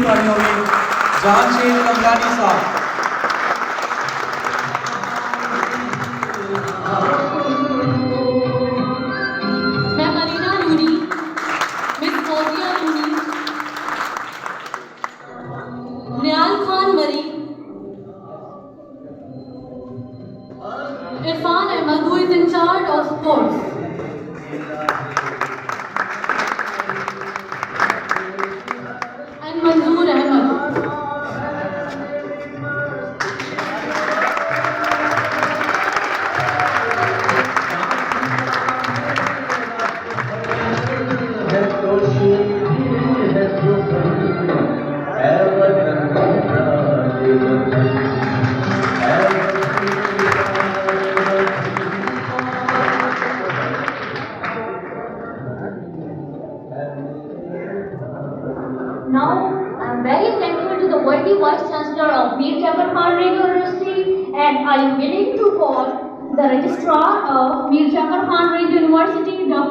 खड़े होंगे जानशेर कमलानी साहब। Irfan Ahmed, who is in charge of sports. And Manzoor Ahmed. Now, I am very thankful to the worthy Vice Chancellor of Mir Chakar University, and I am willing to call the Registrar of Mir Chakar University, Dr.